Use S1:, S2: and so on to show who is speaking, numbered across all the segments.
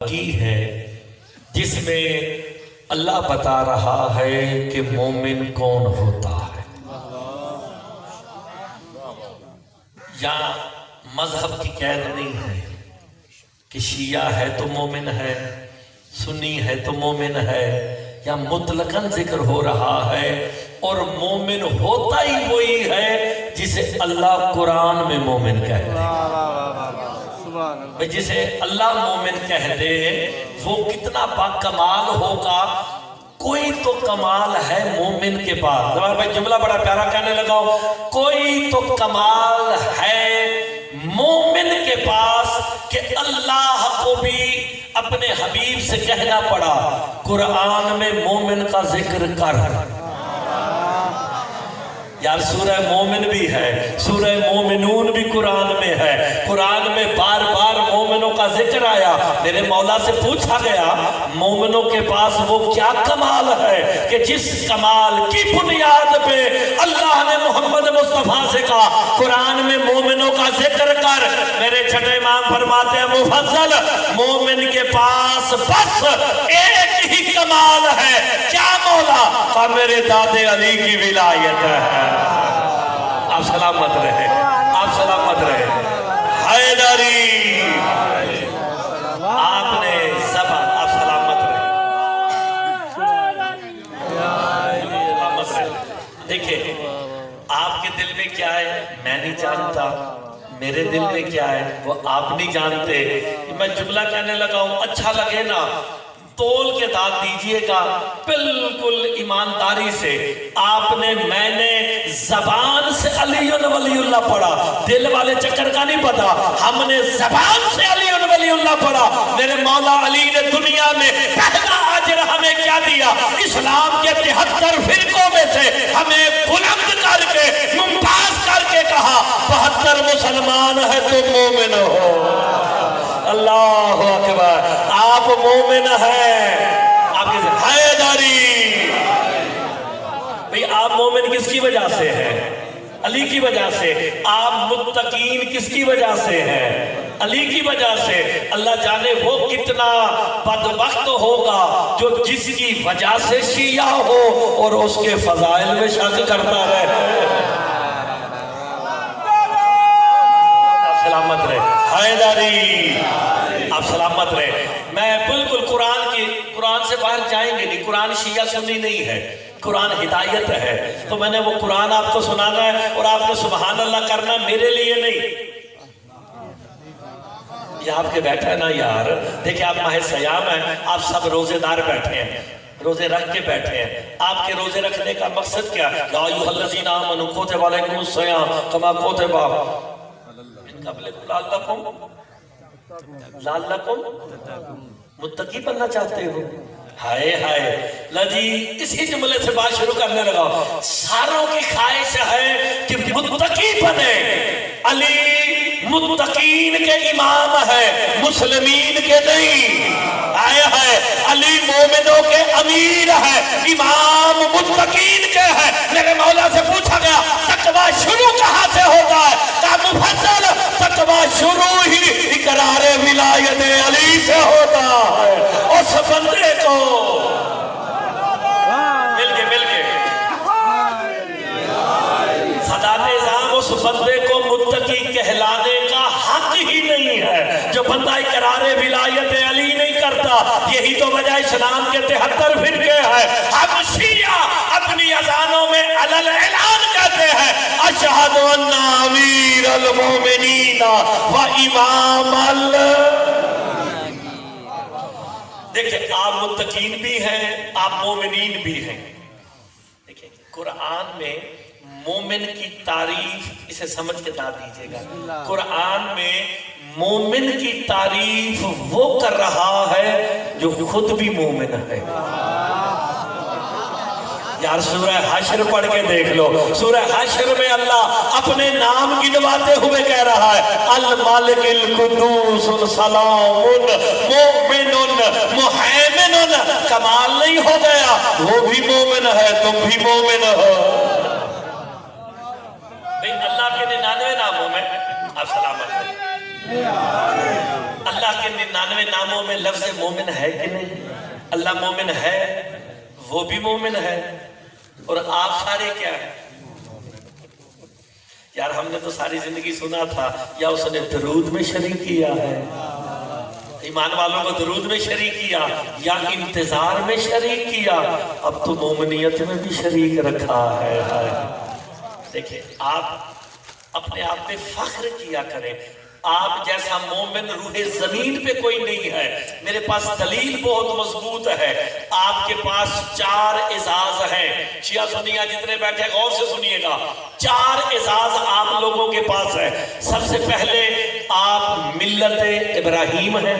S1: کی ہے جس میں اللہ بتا رہا ہے کہ مومن کون ہوتا ہے. یہاں مذہب کی قید نہیں ہے کہ شیعہ ہے تو مومن ہے، سنی ہے تو مومن ہے، یا مطلقاً ذکر ہو رہا ہے اور مومن ہوتا ہی وہی ہے جسے اللہ قرآن میں مومن کہتے ہیں. جسے اللہ مومن کہتے ہیں وہ کتنا باکمال ہوگا. کوئی تو کمال ہے مومن کے پاس. جمال بھائی جملہ بڑا پیارا کہنے لگا، کوئی تو کمال ہے مومن کے پاس کہ اللہ کو بھی اپنے حبیب سے کہنا پڑا قرآن میں مومن کا ذکر کر. یار سورہ مومن بھی ہے، سورہ مومنون بھی قرآن میں ہے، قرآن میں بار بار مومنوں کا ذکر آیا. میرے مولا سے پوچھا گیا مومنوں کے پاس وہ کیا کمال ہے کہ جس کمال کی بنیاد پہ اللہ نے محمد مصطفیٰ سے کہا قرآن میں مومنوں کا ذکر کر. میرے چھٹے امام فرماتے ہیں مفضل مومن کے پاس بس ایک ہی کمال ہے. کیا مولا؟ کہا میرے دادے علی کی ولایت ہے. آپ سلامت رہے، آپ سلامت رہے. حیدری آپ نے زبان، آپ سلامت رہے، سلامت رہے. دیکھیں آپ کے دل میں کیا ہے میں نہیں جانتا، میرے دل میں کیا ہے وہ آپ نہیں جانتے. میں جملہ کہنے لگا ہوں، اچھا لگے نا تول کے داد دیجئے گا بالکل ایمانداری سے. آپ نے میں نے زبان سے علی ولی اللہ پڑھا، دل والے چکر کا نہیں پتا. ہم نے زبان سے علی ولی اللہ پڑھا. میرے مولا علی نے دنیا میں پہلا اجر ہمیں کیا دیا؟ اسلام کے 73 فرقوں میں سے ہمیں بلند کر کے ممتاز کر کے کہا 72 مسلمان ہے تو مومن ہو. اللہ اکبر. آپ مومن ہیں. آپ کسی حیدری بھئی آپ مومن کس کی وجہ سے ہیں؟ علی کی وجہ سے. آپ متقین کس کی وجہ سے ہیں؟ علی کی وجہ سے. اللہ جانے وہ کتنا بدبخت ہوگا جو جس کی وجہ سے شیعہ ہو اور اس کے فضائل میں شک کرتا رہے. آپ سلامت رہے حیدری، آپ سلامت رہے. میں بالکل قرآن سے باہر جائیں گے نہیں. قرآن شیعہ سنی نہیں ہے، قرآن ہدایت ہے. تو میں نے وہ قرآن آپ کو سنانا ہے اور آپ نے سبحان اللہ کرنا، میرے لیے نہیں. یہ آپ کے بیٹھے ہیں نا یار، دیکھیں آپ ماہ سیام ہیں، آپ سب روزے دار بیٹھے ہیں، روزے رکھ کے بیٹھے ہیں. آپ کے روزے رکھنے کا مقصد کیا؟ یا ایھا الذین آمنوا کتب علیکم الصیام کما کتب من قبلکم لعلکم متقی بننا چاہتے ہو. ہائے ہائے لجی اسی جملے سے بات شروع کرنے لگا. ساروں کی خواہش ہے کہ متقی بنے. علی متقین کے امام ہے، مسلمین کے نہیں. آئے ہے علی مومنوں کے امیر ہے، امام متقین کے ہے. میرے مولا سے پوچھا گیا تقویٰ شروع کہاں سے ہوتا ہے؟ کہا مفضل تقویٰ شروع ہی اقرار ولایت علی سے ہوتا ہے. اس بندے کو مل کے صدات اعظام اس بندے کو متقی کہلانے کا حق ہی نہیں ہے جو بندہ اقرار ولایت علی نہیں کرتا. یہی تو وجہ اسلام کے 73 فرقے ہیں. ہم شیعہ اپنی اذانوں میں علل اعلان کہتے ہیں اشہد ان امیر المومنین و امام دیکھیں آپ متقین بھی ہیں، آپ مومنین بھی ہیں. دیکھیں قرآن میں مومن کی تعریف، اسے سمجھ کے نہ دیجئے گا، قرآن میں مومن کی تعریف وہ کر رہا ہے جو خود بھی مومن ہے. یار سورہ حشر پڑھ کے دیکھ لو. سورہ حشر میں اللہ اپنے نام گنواتے ہوئے کہہ رہا ہے المالک القدوس السلام مومن محیمن. کمال نہیں ہو گیا، وہ بھی مومن ہے تم بھی مومن ہو. بھئی اللہ کے 99 ناموں میں آپ سلامت ہیں. اللہ کے 99 ناموں میں لفظ مومن ہے کہ نہیں؟ اللہ مومن ہے، وہ بھی مومن ہے، اور آپ سارے کیا ہیں؟ یار ہم نے تو ساری زندگی سنا تھا یا اس نے درود میں شریک کیا ہے، ایمان والوں کو درود میں شریک کیا یا انتظار میں شریک کیا، اب تو مومنیت میں بھی شریک رکھا ہے۔ دیکھیں آپ اپنے آپ پہ فخر کیا کریں، آپ جیسا مومن روح زمین پہ کوئی نہیں ہے۔ میرے پاس دلیل بہت مضبوط ہے، آپ کے پاس 4 اعزاز ہیں، شیعہ سنیہ جتنے بیٹھے غور سے سنیے گا، 4 اعزاز آپ لوگوں کے پاس ہے۔ سب سے پہلے آپ ملت ابراہیم ہیں،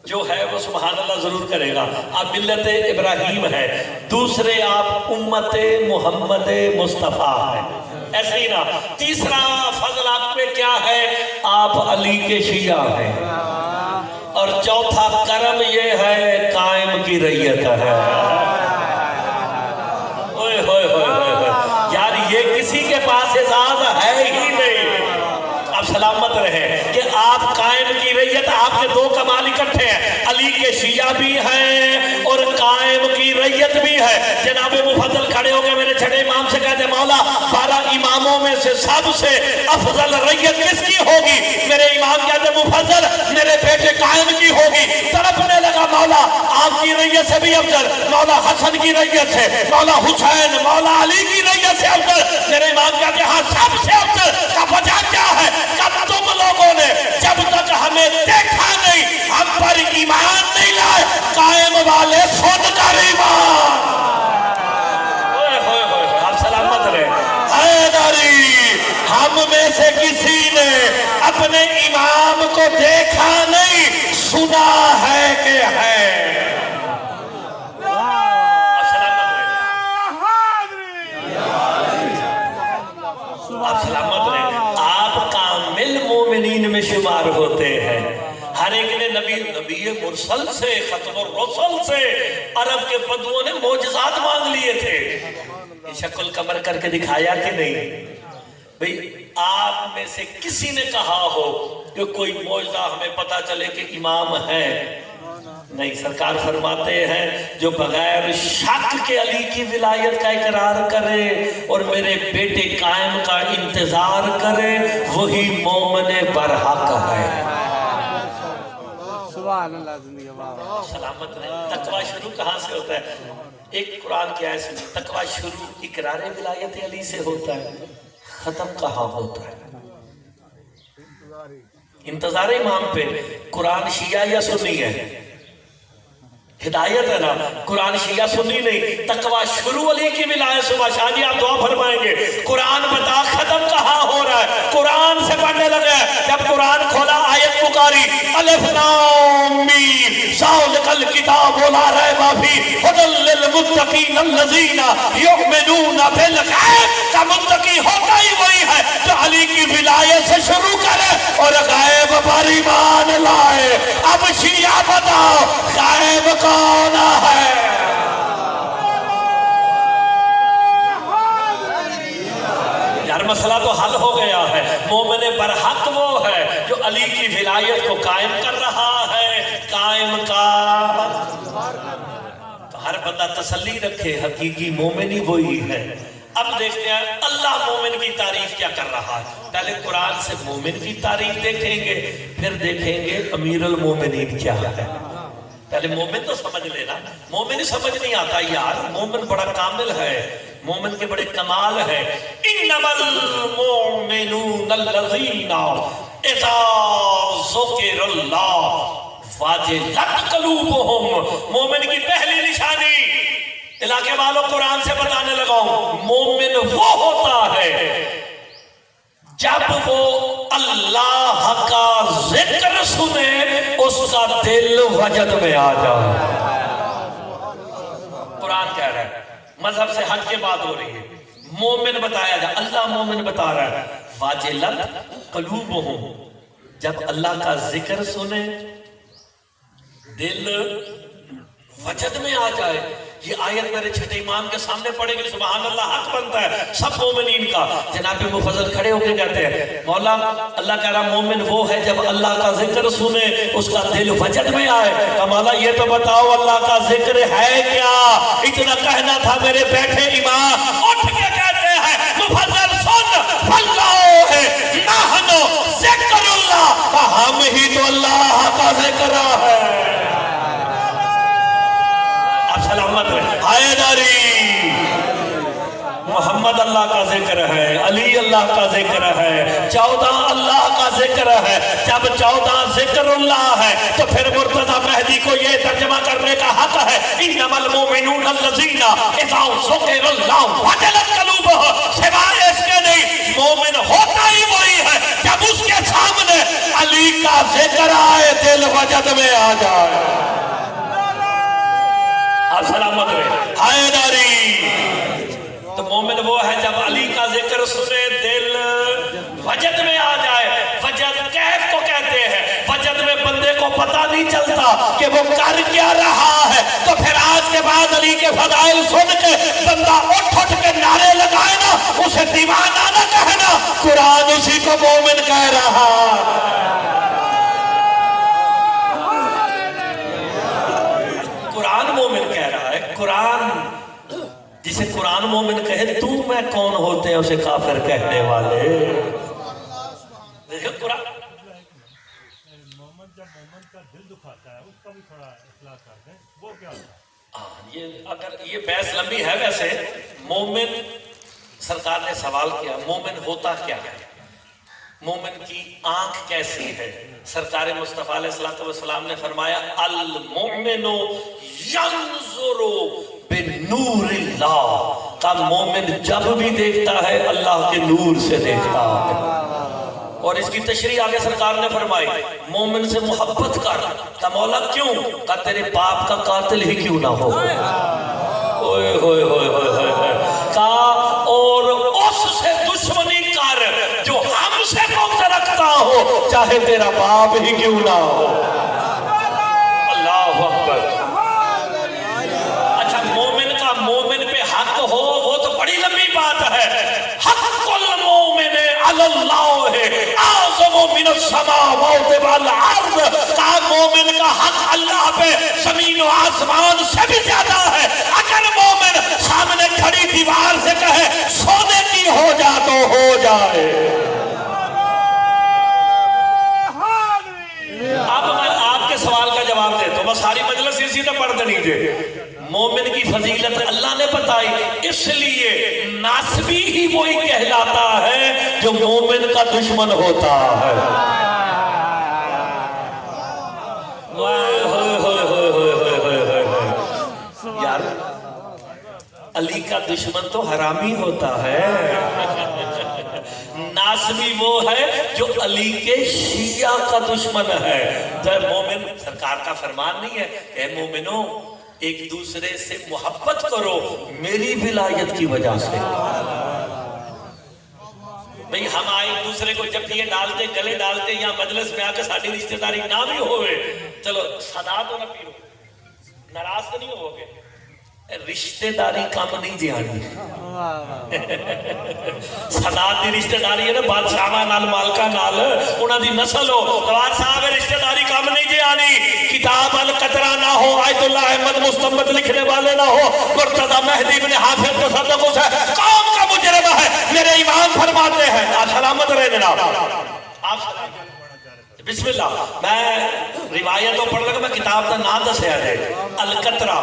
S1: جو ہے وہ سبحان اللہ ضرور کرے گا، آپ ملت ابراہیم ہے۔ دوسرے آپ امت محمد مصطفیٰ ہیں، ایسے ہی نا۔ تیسرا فضل آپ پہ کیا ہے؟ آپ علی کے شیعہ ہیں۔ اور چوتھا کرم یہ ہے قائم کی ریت ہے۔ اوئے ہوئے ہوئے ہوئے، یار یہ کسی کے پاس اعزاز ہے ہی نہیں۔ آپ سلامت رہیں کہ آپ قائم کی ریت، آپ کے 2 کمال اکٹھے ہیں، علی کے شیعہ بھی ہیں اور قائم کی ریت بھی ہے۔ جناب مفضل کھڑے ہو گئے، میرے چھٹے امام سے کہتے مولا 12 اماموں میں سے سب سے افضل ریت کس کی ہوگی؟ میرے امام کہتے مفضل میرے بیٹے قائم کی ہوگی۔ تڑپنے لگا مولا آپ کی ریت سے بھی افضل، مولا حسن کی ریت سے، مولا حسین، مولا علی کی ریت سے افضل۔ میرے امام کہتے ہاں سب سے افضل کا وجہ کیا ہے؟ تم لوگوں نے جب تک ہمیں دیکھا نہیں ہم پر ایمان نہیں لائے، قائم والے سن کر ایمان۔ آپ سلامت رہے۔ حیدری ہم میں سے کسی نے اپنے امام کو دیکھا نہیں، سنا ہے کہ ہے۔ آپ سلامت رہے۔ آپ سلامت رہے۔ مومنین میں شمار ہوتے ہیں۔ ہر ایک نے نبی مرسل سے، ختم الرسل سے، عرب کے بدووں نے معجزات مانگ لیے تھے، شکل قمر کر کے دکھایا کہ نہیں؟ بھئی آپ میں سے کسی نے کہا ہو کہ کوئی معجزہ ہمیں پتا چلے کہ امام ہے؟ نہیں، سرکار فرماتے ہیں جو بغیر شک کے علی کی ولایت کا اقرار کرے اور میرے بیٹے قائم کا انتظار کرے وہی مومن برحق ہے۔ سبحان اللہ، زندگی سلامت رہے۔ تقوی شروع کہاں سے ہوتا ہے؟ ایک قرآن کی آیت سنی، تقوی شروع اقرار ولایت علی سے ہوتا ہے، ختم کہاں ہوتا ہے؟ انتظار امام پہ۔ قرآن شیعہ یا سنی ہے؟ ہدایت ہے نا، قرآن شیعہ سنی نہیں۔ تقوی شروع علی کی ولایت سے۔ شاہ جی آپ دعا فرمائیں گے، قرآن بتا ختم کہاں ہو رہا ہے؟ قرآن سے پڑھنے لگے، جب قرآن کھولا آیت پکاری الف لام میم ذالک الکتاب لا ریب فیہ ھدی للمتقین الذین یؤمنون بالغیب۔ کا متقی ہوتا ہی وہی ہے جو علی کی ولایت سے شروع کرے اور غیب پر ایمان لائے۔ اب شیعہ بتاؤ غیب کون ہے؟ یار مسئلہ تو حل ہو گیا ہے۔ مومن برحق وہ ہے جو علی کی ولایت کو قائم کر رہا ہے۔ قائم کا تو ہر بندہ تسلی رکھے، حقیقی مومن ہی وہی ہے۔ اب دیکھتے ہیں اللہ مومن کی تعریف کیا کر رہا ہے۔ پہلے قرآن سے مومن کی تعریف دیکھیں گے، پھر دیکھیں گے امیر المومنین کیا ہے۔ پہلے مومن تو سمجھ لینا، مومن ہی سمجھ نہیں آتا یار، مومن بڑا کامل ہے، مومن کے بڑے کمال ہے۔ انما المؤمنون الذین اذا ذکر اللہ وجلت قلوبہم۔ مومن کی پہلی نشانی، علاقے والوں قرآن سے بتانے لگا ہوں، مومن وہ ہوتا ہے جب وہ اللہ کا ذکر سنے اس کا دل وجد میں آ جائے۔ قرآن کہہ رہا ہے، مذہب سے ہٹ کے بات ہو رہی ہے، مومن بتایا جائے، اللہ مومن بتا رہا ہے واجلت قلوبہم، جب اللہ کا ذکر سنے دل وجد میں آ جائے۔ یہ آیت میرے چھٹے امام کے سامنے پڑے گی، سبحان اللہ، حق بنتا ہے سب مومنین کا۔ جناب مفضل کھڑے ہو کے کہتے ہیں مولا اللہ کہہ رہا مومن وہ ہے جب اللہ کا ذکر سنے اس کا دل وجد میں آئے۔ کہ مولا یہ تو بتاؤ اللہ کا ذکر ہے کیا؟ اتنا کہنا تھا میرے بیٹھے امام اٹھ کے کہتے ہیں مفضل سن، اللہ ہے نحن ذکر اللہ، ہم ہی تو اللہ کا ذکر ہے۔ آپ سلامت رہے۔ حیدری محمد اللہ کا ذکر ہے، علی اللہ کا ذکر ہے، 14 اللہ کا ذکر ہے۔ جب 14 ذکر اللہ ہے تو پھر مرتضی مہدی کو یہ ترجمہ کرنے کا حق ہے، انما المؤمنون الذین اذا ذکر اللہ وجلت قلوبهم، سوائے اس کے نہیں، مومن ہوتا ہی وہی ہے جب اس کے سامنے علی کا ذکر آئے دل وجد میں آ جائے۔ آپ سلامت رہے۔ حیدری تو مومن وہ ہے جب علی کا ذکر سنے دل وجد میں آ جائے۔ وجد کیف کو کہتے ہیں، وجد میں بندے کو پتہ نہیں چلتا کہ وہ کر کیا رہا ہے، تو پھر آج کے بعد علی کے فضائل سن کے بندہ اٹھ کے نعرے لگائے نا، اسے دیوانہ نہ کہنا، قرآن اسی کو مومن کہہ رہا۔ قرآن مومن کہہ رہا ہے۔ قرآن جسے قرآن مومن کہے تو میں کون ہوتے ہیں اسے کافر کہنے والے۔ دیکھو قرآن
S2: مومن جب مومن کا دل دکھاتا ہے اس کا بھی تھوڑا اصلاح کر دیں، وہ کیا ہوتا ہے؟
S1: یہ اگر یہ بحث لمبی ہے، ویسے مومن سرکار نے سوال کیا مومن ہوتا کیا ہے، مومن کی آنکھ کیسی ہے؟ سرکار مصطفیٰ علیہ السلام نے فرمایا المؤمن ینظر بنور اللہ، کا مومن جب بھی دیکھتا ہے اللہ کے نور سے دیکھتا ہے۔ اور اس کی تشریح آگے سرکار نے فرمائی مومن سے محبت کر۔ کا مولا کیوں؟ کا تیرے باپ کا قاتل ہی کیوں نہ ہو۔ اوئے ہوئے ہوئے ہوئے ہوئے کا اور اس سے دشمنی کر جو ہم سے بغض رکھتا ہو، چاہے تیرا باپ ہی کیوں نہ ہو۔ اللہ اکبر۔ اچھا مومن کا مومن پہ حق ہو وہ تو بڑی لمبی بات ہے۔ حق المومن علی اللہ اعظم من السماوات والارض، کا مومن کا حق اللہ پہ زمین و آسمان سے بھی زیادہ ہے۔ اگر مومن سامنے کھڑی دیوار سے کہے سونے کی ہو جا تو ہو جائے۔ اب میں آپ کے سوال کا جواب دیتا ہوں، بس ساری مجلس اسی سے پڑھ دیجیے۔ مومن کی فضیلت اللہ نے بتائی، اس لیے ناسبی ہی وہی کہلاتا ہے جو مومن کا دشمن ہوتا ہے۔ یار علی کا دشمن تو حرامی ہوتا ہے، ناسبی وہ ہے جو علی کے شیعہ کا دشمن ہے۔ جب مومن سرکار کا فرمان نہیں ہے اے مومنوں ایک دوسرے سے محبت کرو میری ولایت کی وجہ سے۔ بھئی ہم آئے ایک دوسرے کو جب یہ ڈالتے گلے ڈالتے یا مجلس میں آ کے ساڑھی رشتہ داری نہ بھی ہوئے، چلو صدا تو نہ پیو، ناراض تو نہیں ہو گے، رشتہ داری کم نہیں جانی۔ صدات دی رشتہ داری ہے نا بادشاہاں نال مالکاں نال، انہاں دی نسل ہو، دوار صاحب رشتہ داری کم نہیں جانی۔ کتاب القطرہ نہ ہو، آیت اللہ احمد مستمد لکھنے والے نہ ہو، مرتضی مہدی ابن حافظ تصدق ہے، قوم کا مجرم ہے۔ میرے امام فرماتے ہیں، آپ سلامت رہے جناب، آپ سلامت۔ بسم اللہ، میں روایتوں پڑھ لگا، میں کتاب کا نام دسیا جائے القطرہ،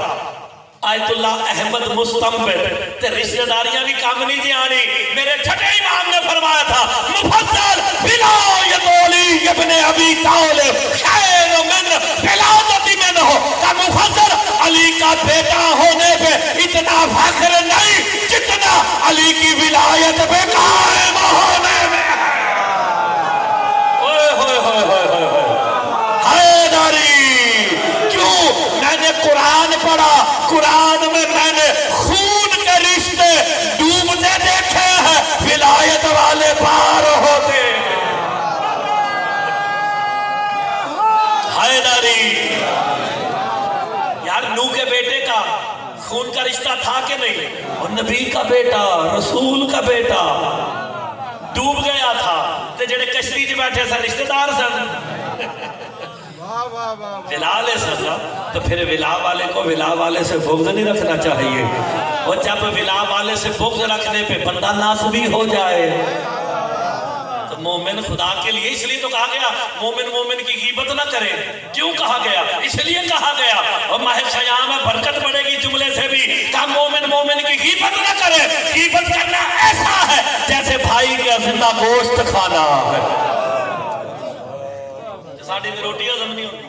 S1: آیت اللہ احمد مستنبط، تے رشتہ داریاں بھی کام نہیں جی آنی۔ میرے چھٹے امام نے فرمایا تھا مفضل ولایت علی ابن ابی طالب خیر من ولادت من ہو، کہ مفضل علی کا بیٹا ہونے پہ اتنا فخر نہیں جتنا علی کی ولایت پہ قائم ہونے میں ہے۔ اوئے ہوئے ہوئے ہوئے ہوئے حیدری، کیوں؟ میں نے قرآن پڑھا، قرآن میں نے خون کے رشتے ڈوبتے دیکھے ہیں، ولایت والے پار ہوتے۔ حیدری یار نو کے بیٹے کا خون کا رشتہ تھا کہ نہیں؟ اور نبی کا بیٹا، رسول کا بیٹا ڈوب گیا تھا تے جڑے کشتی چ بیٹھے سن رشتے دار سن، ولا لے سکا، تو پھر ولا والے کو ولا والے سے بغض نہیں رکھنا چاہیے، اور جب ولا والے سے بغض رکھنے پہ بندہ ناصبی ہو جائے تو مومن خدا کے لیے، اس لیے تو کہا گیا مومن مومن کی غیبت نہ کرے. کیوں کہا گیا؟ اس لیے کہا گیا، اور ماہ شیام میں برکت پڑے گی جملے سے بھی، کہا مومن مومن کی غیبت نہ کرے. غیبت کرنا ایسا ہے جیسے بھائی کا زندہ گوشت کھانا ہے. ساڑھی میں روٹی ہضم نہیں ہوتی.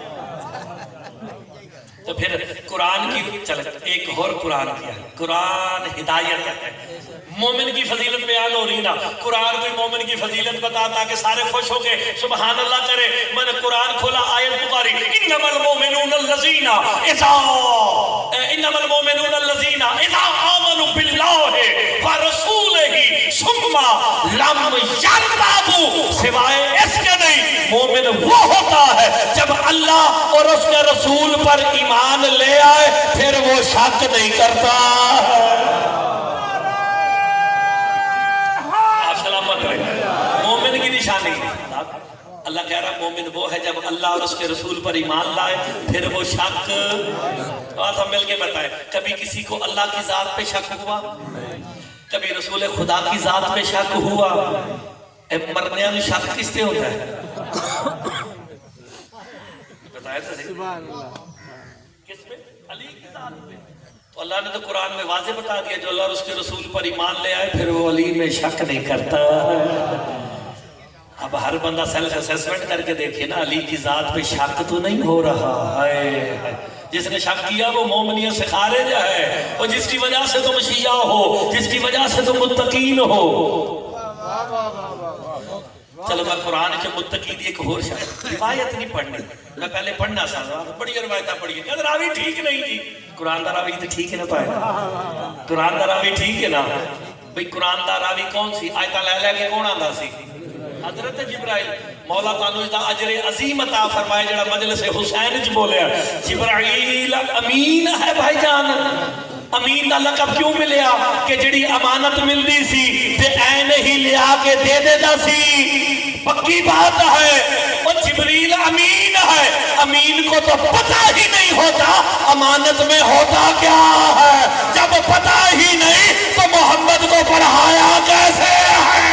S1: تو پھر قرآن کی چل ایک اور قرآن کیا ہے، قرآن ہدایت ہے. مومن کی فضیلت بیان ہو رہی نا، قرآن کوئی مومن کی فضیلت بتاتا کہ سارے خوش ہو کے سبحان اللہ کرے. میں نے قرآن کھولا، آیت پکاری، انما المؤمنون الذین اذا آمنوا باللہ ورسولہ ثم لم یرتابوا، سوائے اس کے نہیں، مومن وہ ہوتا ہے جب اللہ اور اس کے رسول پر ایمان لے آئے پھر وہ شک نہیں کرتا. مومن کی نشانی اللہ کہہ رہا مومن وہ ہے جب اللہ اور اس کے رسول پر ایمان لائے پھر وہ شک. آج ہم مل کے بتائیں، کبھی کسی کو اللہ کی ذات پہ شک ہوا؟ کبھی رسول خدا کی ذات پہ شک ہوا؟ مرنے میں شک کس پہ ہوتا ہے؟ بتایا تھا کس پہ؟ علی کی ذات پہ. تو اللہ نے تو قرآن میں واضح بتا دیا جو اللہ اور اس کے رسول پر ایمان لے آئے پھر وہ علی میں شک نہیں کرتا. اب ہر بندہ سیلف اسیسمنٹ کر کے دیکھے نا، علی کی ذات پہ شک تو نہیں ہو رہا ہے. جس نے شک کیا وہ مومنیت سے خارج ہے، اور جس کی وجہ سے تم شیعہ ہو، جس کی وجہ سے تم متقین ہو. چلو میں قرآن کے متقین ایک اور شاید روایت نہیں پڑھنی، میں پہلے پڑھنا چاہتا ہوں، بڑی روایتیں پڑھی کہ راوی ٹھیک نہیں تھی. قرآن دا راوی تو ٹھیک ہے نا پائے، قرآن دا راوی ٹھیک ہے نا بھئی. قرآن دا راوی کون سی؟ آیتہ لے لے کے کون آندا سی؟ حضرت جبرائیل. مولا تعالیٰ دا اجر عظیم عطا فرمائے جڑا مجلس حسین چ بولیا. جبرائیل امین ہے بھائی جان. امین دا لقب کیوں ملیا؟ کہ جڑی امانت ملدی سی تے این ہی لیا کے دے دیتا سی. پکی بات ہے، اور جبریل امین ہے. امین کو تو پتہ ہی نہیں ہوتا امانت میں ہوتا کیا ہے. جب پتہ ہی نہیں تو محمد کو پڑھایا کیسے ہے؟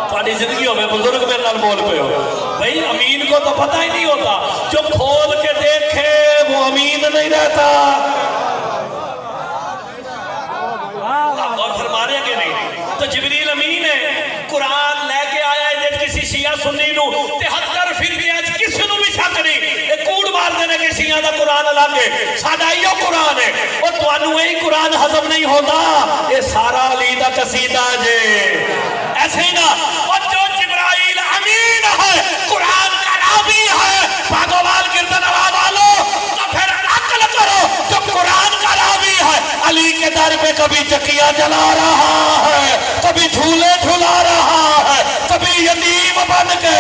S1: تھوڑی زندگی ہوئے بزرگ میرے نال بول پہ ہو بھئی. امین کو تو پتہ ہی نہیں ہوتا، جو کھول کے دیکھے وہ امین نہیں رہتا. آپ غور فرما رہے ہیں کہ نہیں؟ تو جبریل امین ہے. قرآن لے کے آیا ہے کسی شیعہ سنی نو 73 پھر گیا کسی نو بھی شک نہیں. ایک کوڑ مار دینے کے شیعہ دا قرآن الگ ہے، سادہ ہی قرآن ہے، اور تو انو ہی قرآن ہضم نہیں ہوتا. یہ سارا علی دا قصیدہ جے ایسے ہی نا. اور جو جبرائیل امین ہے، قرآن کا راوی ہے، پاگوال گردن والو، تو پھر عقل کرو. جو قرآن کا راوی ہے علی کے در پہ کبھی چکیاں جلا رہا ہے، کبھی جھولے جھلا رہا ہے، کبھی یتیم بن کے